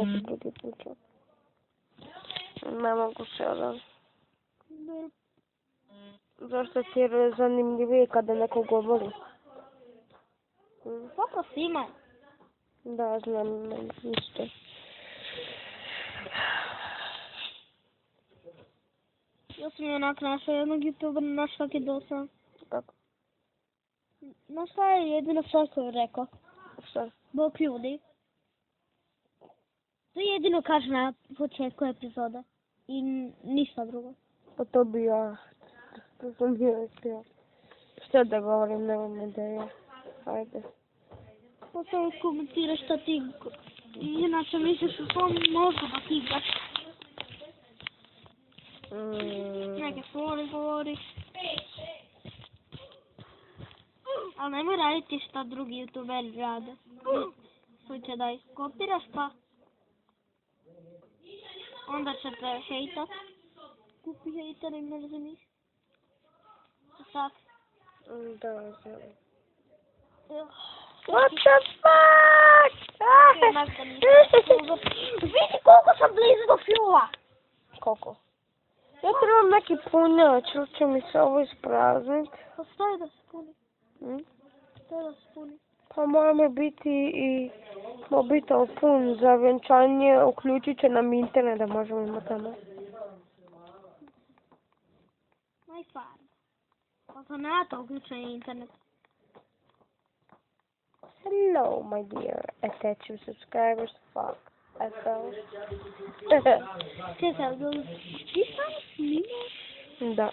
neki drugi put čak. Ne mogu sada. Zašto ti je zanimljivije kada neko govori? Koliko si ima? Da, znam, isto. Ja sam i onak našao jednog youtubera, naš svaki dosta. Kako? No šta je jedino stvar koju je rekao? Šta? Bog ljudi. To jedino kaže na početku epizoda. I ništa drugo. Pa to bi ja. To sam bio htio. Šta da govorim, nemam ideje. Ajde. Pa samo komentiraš šta ti... Inače misliš u svom mozgu da ti igraš. Neke stvari govori. Ali nemoj raditi šta drugi youtuberi rade. Slučaj da iskopiraš pa... Onda će te hejtat. Kupi hejtera i mrzi njih. Sad. Da, znam. What the fuck? Vidi koliko sam blizu do fjula. Koliko? Ja trebam neki punjač, ili će mi se ovo ispraznit. Pa staj da se puni. Staj da se puni. Pa moramo biti i mobitel pun za vjenčanje, uključit će nam internet da možemo imati tamo. Najfarno. Pa sam ja to uključuje internet. Hello, my dear attached subscribers. Fuck. FL. Čekaj, ti samo snimaš? Da.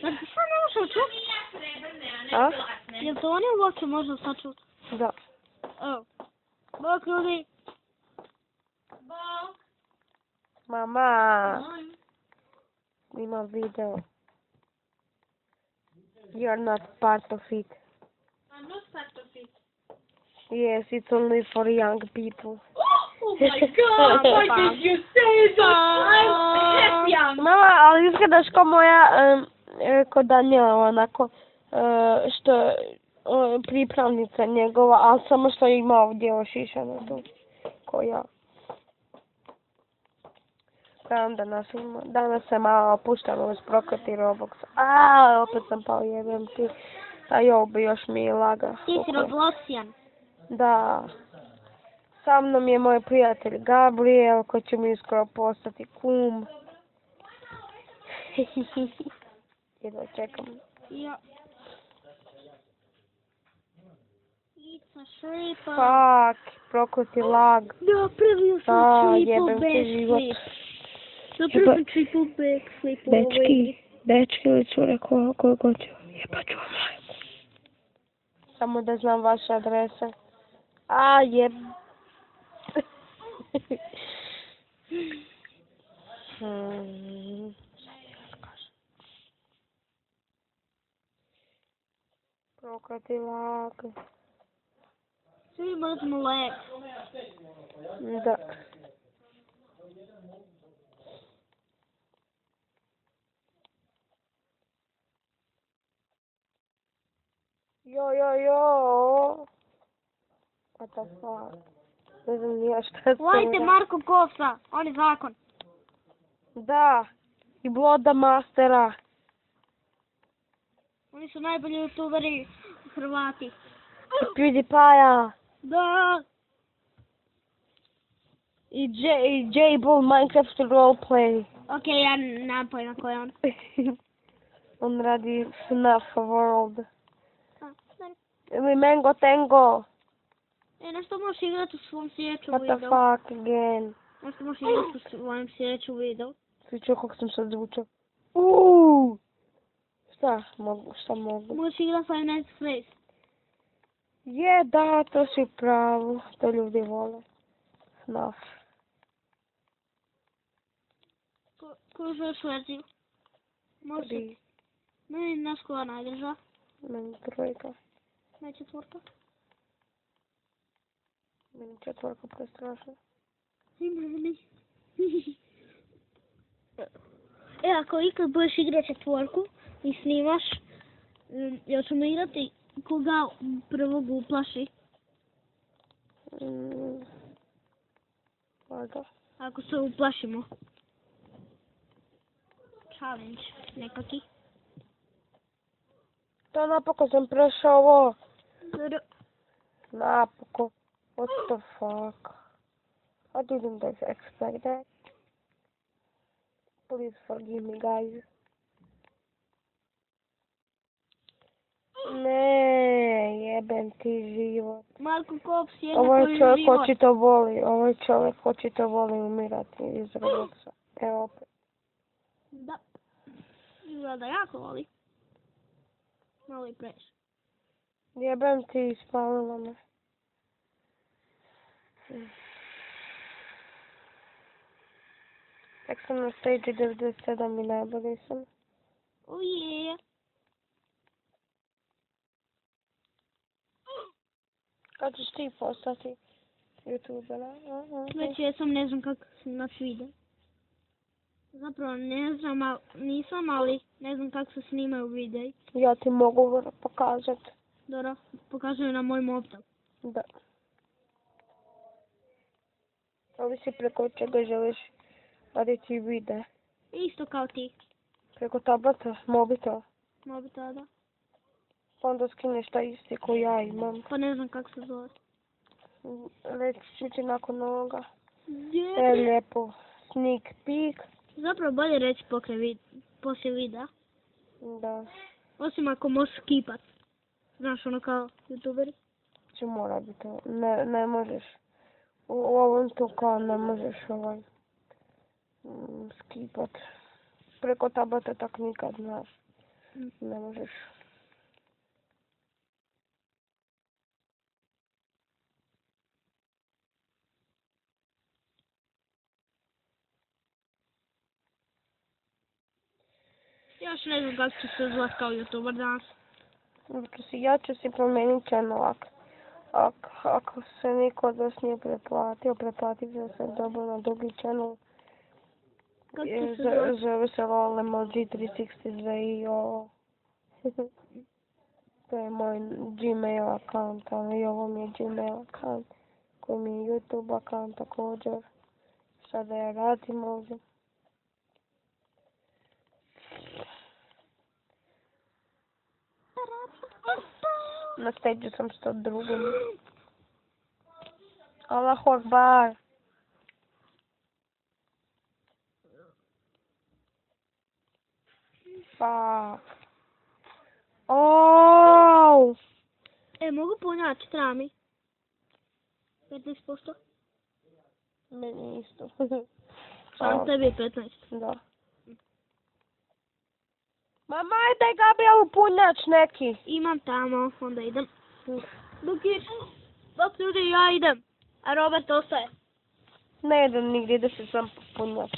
Da ti sad ne možeš čuti? A? Jel to oni uopće možda sad čuti? Da. Bok ljudi. Mama. Ima video. You're not part of it. I'm not part of it. Yes, it's only for young people. Oh my god, why did you say that? I'm half young. Mama, ali izgledaš kao moja, kod Daniela, onako, što, pripravnica njegova, ali samo što ima ovdje ošišano tu, ko ja. Znam da nas ima, danas se malo opuštamo uz prokleti Roblox. Opet sam pao, jebem ti. A još mi je laga. Ti si Robloxian. Da. Sa mnom je moj prijatelj Gabriel, koji će mi uskoro postati kum. Jedva čekam. Ja. Ica šripa. Fuck, prokleti lag. Napravio sam triple backflip. Napravio triple backflip. Dečki ili cure, koju god ću. Jebat ću vam majku. Samo da znam vaše adrese. Jeb. Prokleti lag. Svi imamo lag. Da. Jo. What the fuck? Ne znam nija šta se... Lajte Marko Kosa, on je zakon. Da. I Bloda Mastera. Oni su najbolji youtuberi Hrvati. I PewDiePie-a. Da. I J-Bull Minecraft Roleplay. Ok, ja nemam pojma ko je on. On radi FNAF World. Ili Mango Tango. Nešto možeš igrati u svom sljedećem What the videu. fuck again? Nešto možeš igrati u svojem sljedećem videu. Svi čuo kako sam sad zvučao. Šta mogu? Možeš igrati Five Nights at Freddy's. Je, da, to si pravo. To ljudi vole. FNAF. Koju želiš verziju? Može. Meni naš koja najdrža. Meni 3. Meni 4. Meni 4 prestrašno. I meni. Ako ikad budeš igrati 4 i snimaš, jel ćemo igrati koga prvog uplaši? možda. Ako se uplašimo. Challenge nekaki. Da, napokon sam prešao ovo. Dobro. Napokon. What the fuck? I didn't expect that. Please forgive me, guys. Ne, jebem ti život. Marko Kops je Ovaj čovjek život. očito voli umirati iz Robloxa. Evo opet. Da. Izgleda jako voli. Malo i previše. Jebem ti, ispalila me. Tek sam na stage 97 i najbolji sam. Uje. Kad ćeš ti postati youtubera? Već jesam, ne znam kako se nas vide. Zapravo ne znam, nisam, ali ne znam kako se snimaju videi. Ja ti mogu pokazati. Dobro, pokazuju na moj mobitel. Da. Ovisi preko čega želiš raditi vide. Isto kao ti. Preko tableta, mobitela. Mobitel, da. Pa onda skineš taj isti koji ja imam. Pa ne znam kako se zove. Reći ću ti nakon ovoga. Gdje? Lijepo. Sneak peek. Zapravo bolje reći poslije videa. Da. Osim ako možeš skipat. Znaš ono kao youtuberi. Će mora biti to. Ne možeš. U ovom tu kao ne možeš skipat. Preko tableta tak nikad, znaš. Ne možeš. Još ne znam kako ću se zvati kao youtuber danas. Ja ću si promijeniti channel ako se niko od vas nije preplatit će se dobro na drugi channel. Kako ću se zvati? Zove se Lolemoji 362 i ovo. To je moj Gmail account, ali i ovo mi je Gmail account koji mi je YouTube account također. Sada ja radim ovdje. Na stage sam 102. Allahu Akbar. Fuck. Oh! Mogu punjač, trami. 15%? Meni isto. Samo tebi je 15. Da. Mama, ajde Gabriel punjač neki. Imam tamo, onda idem. Dok ljudi, ja idem. A Robert ostaje. Ne idem nigdje, ide se sam punjač.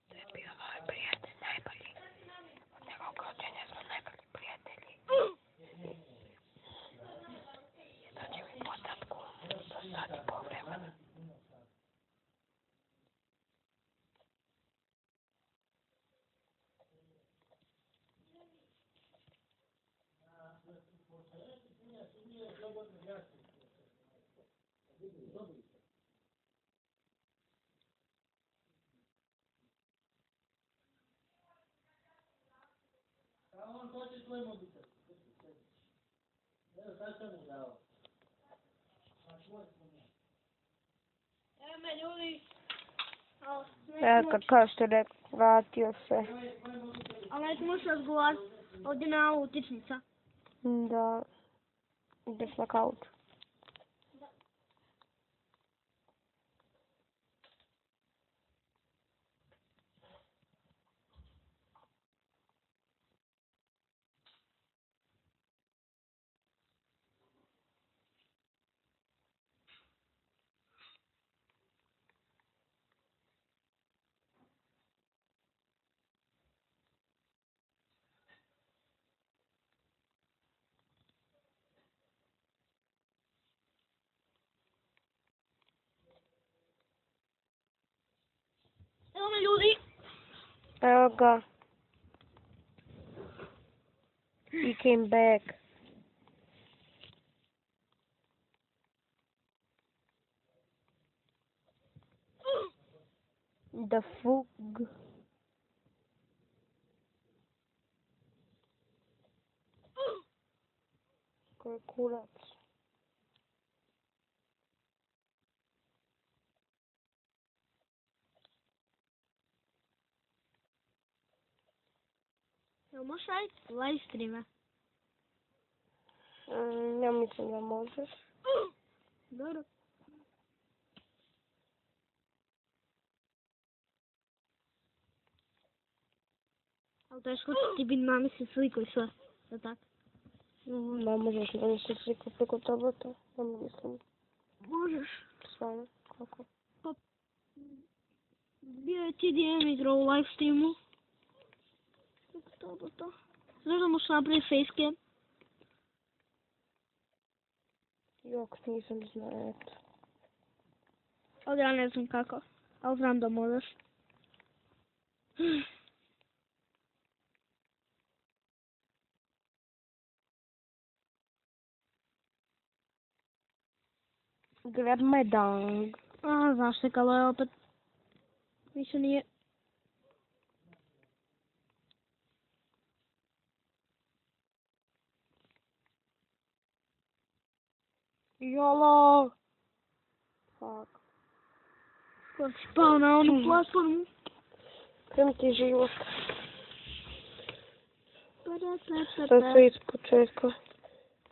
To je bio moj prijatelj, najbolji. Od njegovog rođenja smo najbolji prijatelji. Dođe mi podatku do sat i pol vremena. On hoće svoj mobitel. Evo, sad sam mu dao. Evo me ljudi. Kao što je rekao, vratio se. Ali neću možeš razgovarati. Ovdje me malo utičnica. Da, ideš na kauč. Evo me ljudi. Evo ga. He came back. The fug. Koji kurac. Jel možeš raditi live streame? Ja mislim da možeš. Dobro. Ali teško će ti biti namisi sliku i sve. Da tako? Ne možeš namestiti sliku preko tableta. Ja mislim. Možeš. Stvarno. Kako? Bio je TDM igrao u live streamu. To. Znaš da možeš napraviti facecam? Jok, nisam znao, eto. Ali ja ne znam kako. Ali znam da možeš. Grab my dog. A, znaš se kako je opet. Više nije. Jolo! Fuck. Ko si pao na onu platformu? Krem ti život. Sad Pa. sve iz početka.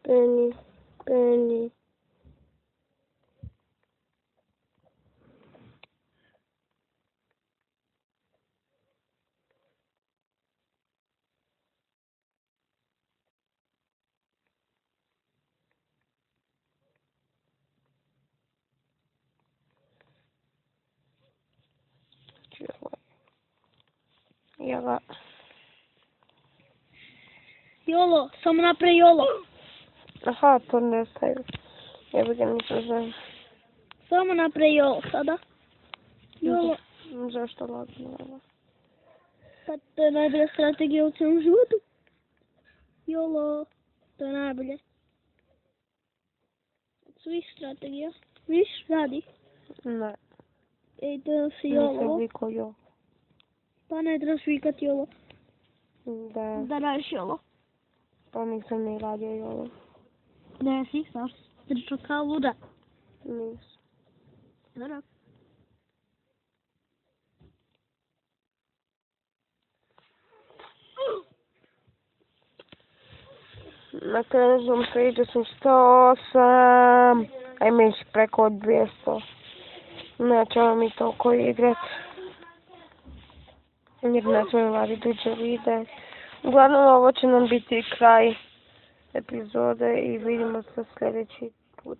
Penny. Jela. Jolo, samo napravi jolo. Aha, to ne staju. Ja bi ga nisam znao. Samo napravi jolo sada. Jolo. Zašto lagno? Pa to je najbolja strategija u cijelom životu. Jolo. To je najbolje. Od svih strategija. Viš, radi. Ne. Ej, to si Nisam jolo. vikao jo. Pa ne trebaš vikat jolo. Da. Da radiš jolo. Pa nisam ni radio jolo. Ne si, znaš. Pričao kao luda. Nisam. Dobro. Na trenutnom page sam 108. A imaš preko 200. Nećemo mi toliko igrat. Jer ne smijem raditi duže videe. Uglavnom ovo će nam biti kraj epizode i vidimo se sljedeći put.